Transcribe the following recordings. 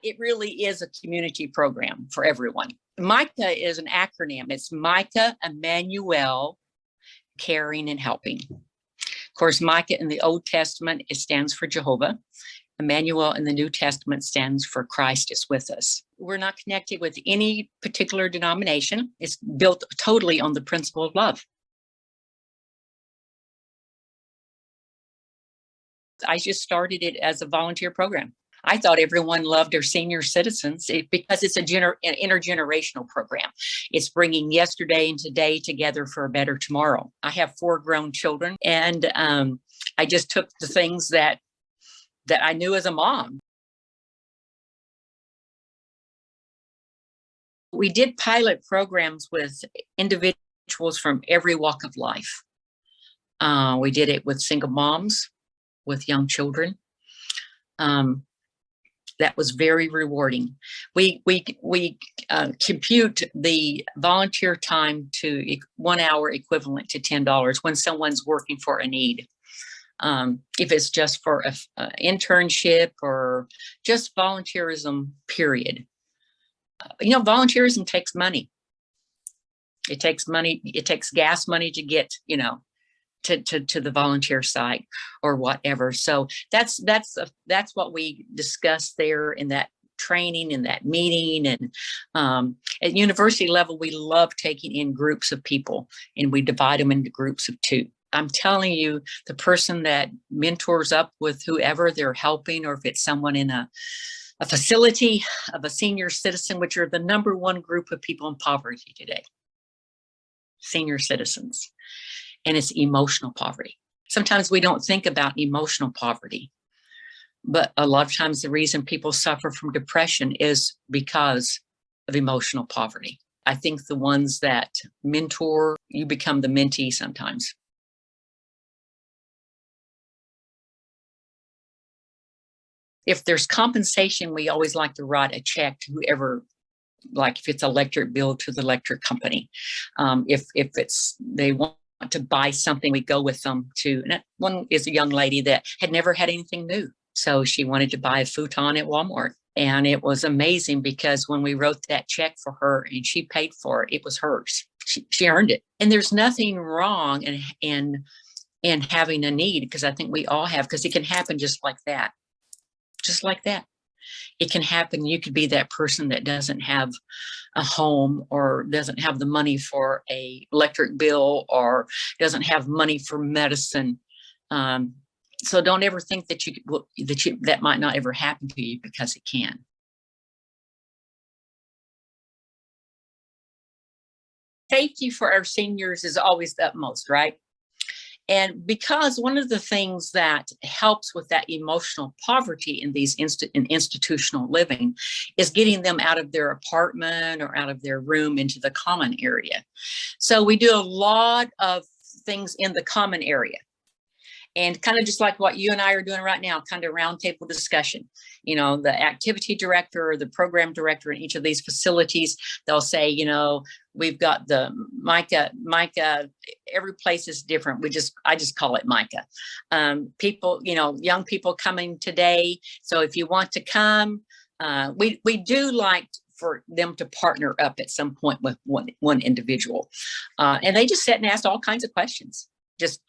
it really is a community program for everyone. M.I.C.A.H is an acronym. It's M.I.C.A.H, Emmanuel, Caring and Helping. Of course, M.I.C.A.H in the Old Testament, it stands for Jehovah. Emmanuel in the New Testament stands for Christ is with us. We're not connected with any particular denomination. It's built totally on the principle of love. I just started it as a volunteer program. I thought everyone loved their senior citizens because it's an intergenerational program. It's bringing yesterday and today together for a better tomorrow. I have 4 grown children, and I just took the things that I knew as a mom. We did pilot programs with individuals from every walk of life. We did it with single moms, with young children. That was very rewarding. We compute the volunteer time to 1 hour equivalent to $10 when someone's working for a need. If it's just for an internship or just volunteerism, period. Volunteerism takes money. It takes money. It takes gas money to get, to the volunteer site or whatever. So that's what we discussed there in that training, in that meeting. And at university level, we love taking in groups of people, and we divide them into groups of 2. I'm telling you, the person that mentors up with whoever they're helping, or if it's someone in a facility of a senior citizen, which are the #1 group of people in poverty today, senior citizens. And it's emotional poverty. Sometimes we don't think about emotional poverty, but a lot of times the reason people suffer from depression is because of emotional poverty. I think the ones that mentor, you become the mentee sometimes. If there's compensation, we always like to write a check to whoever, like if it's electric bill, to the electric company. If they want to buy something, we go with them to, and one is a young lady that had never had anything new. So she wanted to buy a futon at Walmart. And it was amazing because when we wrote that check for her and she paid for it, it was hers. She earned it. And there's nothing wrong in having a need, because I think we all have, because it can happen just like that. Just like that. It can happen. You could be that person that doesn't have a home, or doesn't have the money for an electric bill, or doesn't have money for medicine. So don't ever think that that might not ever happen to you, because it can. Safety for our seniors is always the utmost, right? And because one of the things that helps with that emotional poverty in these institutional living is getting them out of their apartment or out of their room into the common area. So we do a lot of things in the common area. And kind of just like what you and I are doing right now, kind of roundtable discussion. The activity director or the program director in each of these facilities, they'll say, we've got the M.I.C.A.H, every place is different. I just call it M.I.C.A.H. People, young people coming today. So if you want to come, we do like for them to partner up at some point with one individual. And they just sit and ask all kinds of questions. Just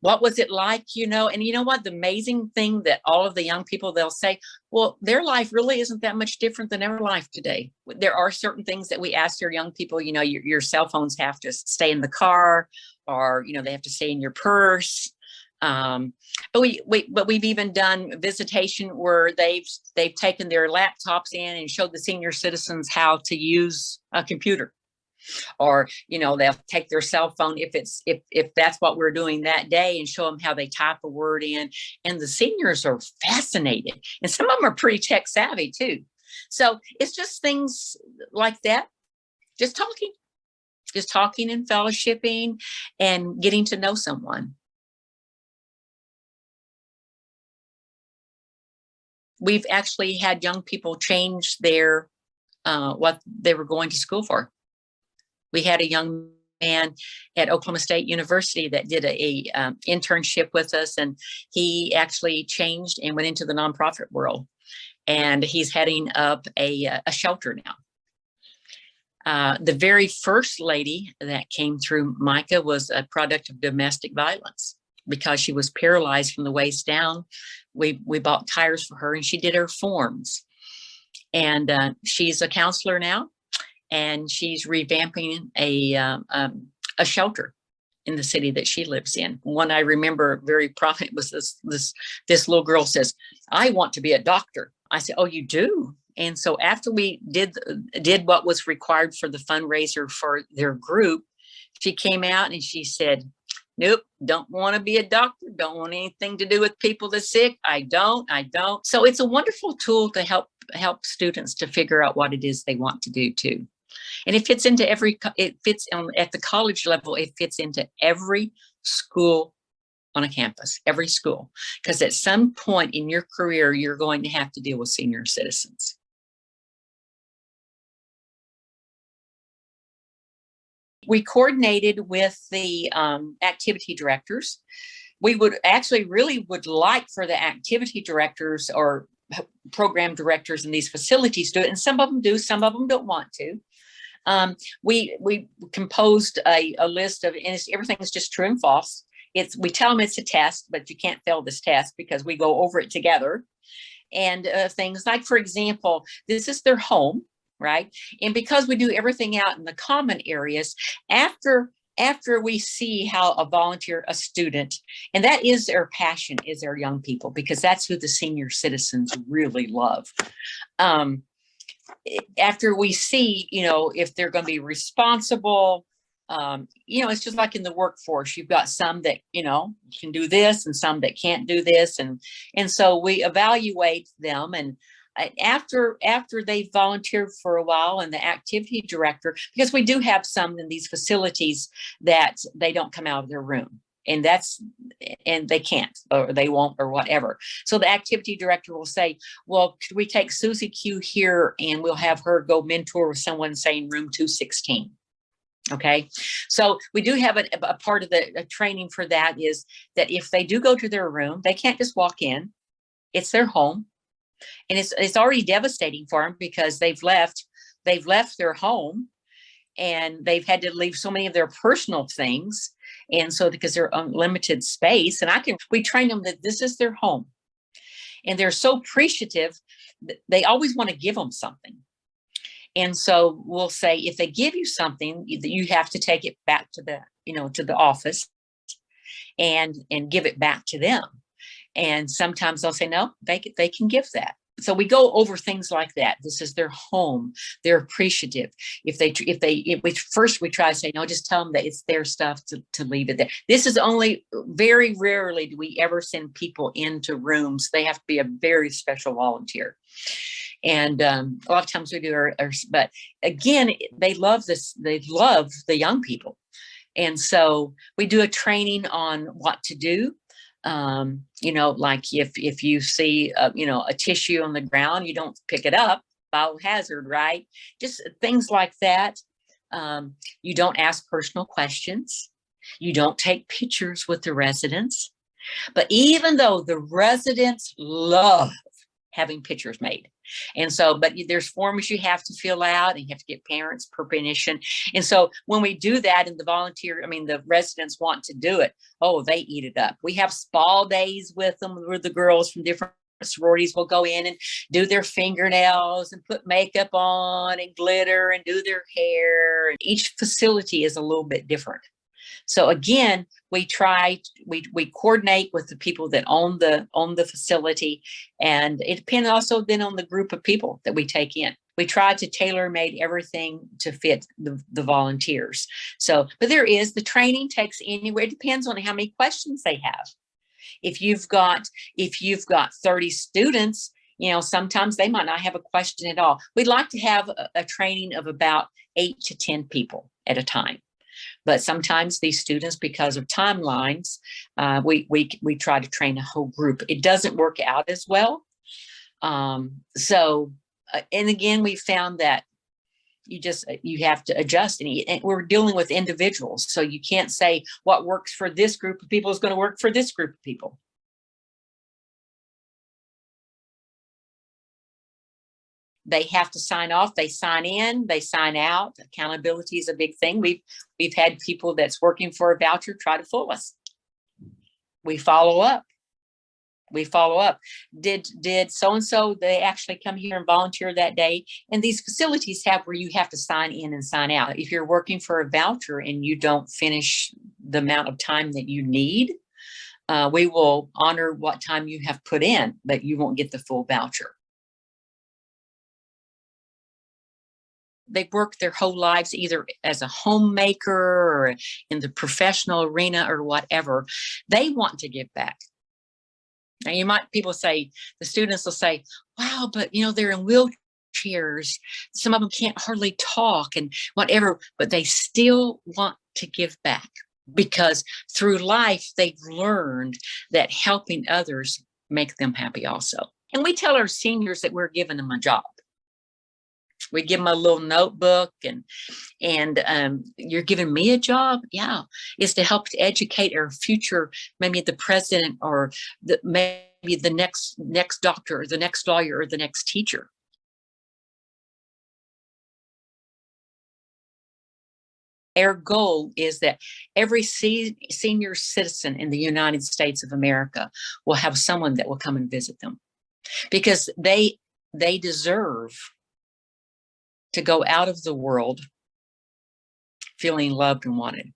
what was it like, and you know what, the amazing thing that all of the young people, they'll say, well, their life really isn't that much different than our life today. There are certain things that we ask your young people, your cell phones have to stay in the car, or, they have to stay in your purse. But we've even done visitation where they've taken their laptops in and showed the senior citizens how to use a computer. Or, they'll take their cell phone if that's what we're doing that day, and show them how they type a word in. And the seniors are fascinated. And some of them are pretty tech savvy too. So it's just things like that. Just talking and fellowshipping and getting to know someone. We've actually had young people change their what they were going to school for. We had a young man at Oklahoma State University that did a internship with us, and he actually changed and went into the nonprofit world. and he's heading up a shelter now. The very first lady that came through M.I.C.A.H was a product of domestic violence because she was paralyzed from the waist down. We bought tires for her, and she did her forms. And she's a counselor now, and she's revamping a shelter in the city that she lives in. One I remember very prominent was this little girl says, "I want to be a doctor." I said, "Oh, you do?" And so after we did what was required for the fundraiser for their group, she came out and she said, "Nope, don't want to be a doctor, don't want anything to do with people that's sick. I don't. So it's a wonderful tool to help students to figure out what it is they want to do too. And it fits into at the college level, it fits into every school on a campus, every school, because at some point in your career, you're going to have to deal with senior citizens. We coordinated with the activity directors. We would actually really would like for the activity directors or program directors in these facilities to do it, and some of them do, some of them don't want to. We composed a list of, and everything is just true and false. We tell them it's a test, but you can't fail this test because we go over it together. And things like, for example, this is their home, right? And because we do everything out in the common areas, after we see how a student, and that is their passion, is their young people, because that's who the senior citizens really love. After we see, if they're going to be responsible, it's just like in the workforce, you've got some that, can do this and some that can't do this. And so we evaluate them. And after they volunteered for a while, and the activity director, because we do have some in these facilities that they don't come out of their room, and they can't, or they won't, or whatever. So the activity director will say, "Well, could we take Susie Q here and we'll have her go mentor with someone, say in room 216. Okay, so we do have a part of the training for that, is that if they do go to their room, they can't just walk in. It's their home, and it's already devastating for them because they've left their home, and they've had to leave so many of their personal things. And so because they're unlimited space, and we train them that this is their home, and they're so appreciative that they always want to give them something. And so we'll say, if they give you something, you have to take it back to the office and give it back to them. And sometimes they'll say, no, they can give that. So we go over things like that. This is their home. They're appreciative. First we try to say, no, just tell them that it's their stuff, to leave it there. This is only very rarely do we ever send people into rooms. They have to be a very special volunteer. And a lot of times we do, but again, they love this. They love the young people. And so we do a training on what to do. Like if you see, a tissue on the ground, you don't pick it up, biohazard, right? Just things like that. You don't ask personal questions. You don't take pictures with the residents. But even though the residents love having pictures made. And so, but there's forms you have to fill out, and you have to get parents' permission. And so when we do that, and the residents want to do it, oh, they eat it up. We have spa days with them, where the girls from different sororities will go in and do their fingernails and put makeup on and glitter and do their hair. Each facility is a little bit different. So again, we coordinate with the people that own the facility, and it depends also then on the group of people that we take in. We try to tailor-made everything to fit the volunteers. So, but the training takes anywhere. It depends on how many questions they have. If you've got 30 students, sometimes they might not have a question at all. We'd like to have a training of about 8 to 10 people at a time. But sometimes these students, because of timelines, we try to train a whole group. It doesn't work out as well. And again, we found that you have to adjust, and we're dealing with individuals. So you can't say what works for this group of people is going to work for this group of people. They have to sign off. They sign in, they sign out. Accountability is a big thing. We've had people that's working for a voucher try to fool us. We follow up. Did so-and-so, they actually come here and volunteer that day? And these facilities have where you have to sign in and sign out. If you're working for a voucher and you don't finish the amount of time that you need, we will honor what time you have put in, but you won't get the full voucher. They've worked their whole lives either as a homemaker or in the professional arena or whatever. They want to give back. Now people say, the students will say, wow, but they're in wheelchairs. Some of them can't hardly talk and whatever, but they still want to give back because through life, they've learned that helping others make them happy also. And we tell our seniors that we're giving them a job. We give them a little notebook and you're giving me a job? Yeah, is to help to educate our future, maybe the president or maybe the next doctor or the next lawyer or the next teacher. Our goal is that every senior citizen in the United States of America will have someone that will come and visit them because they deserve to go out of the world feeling loved and wanted.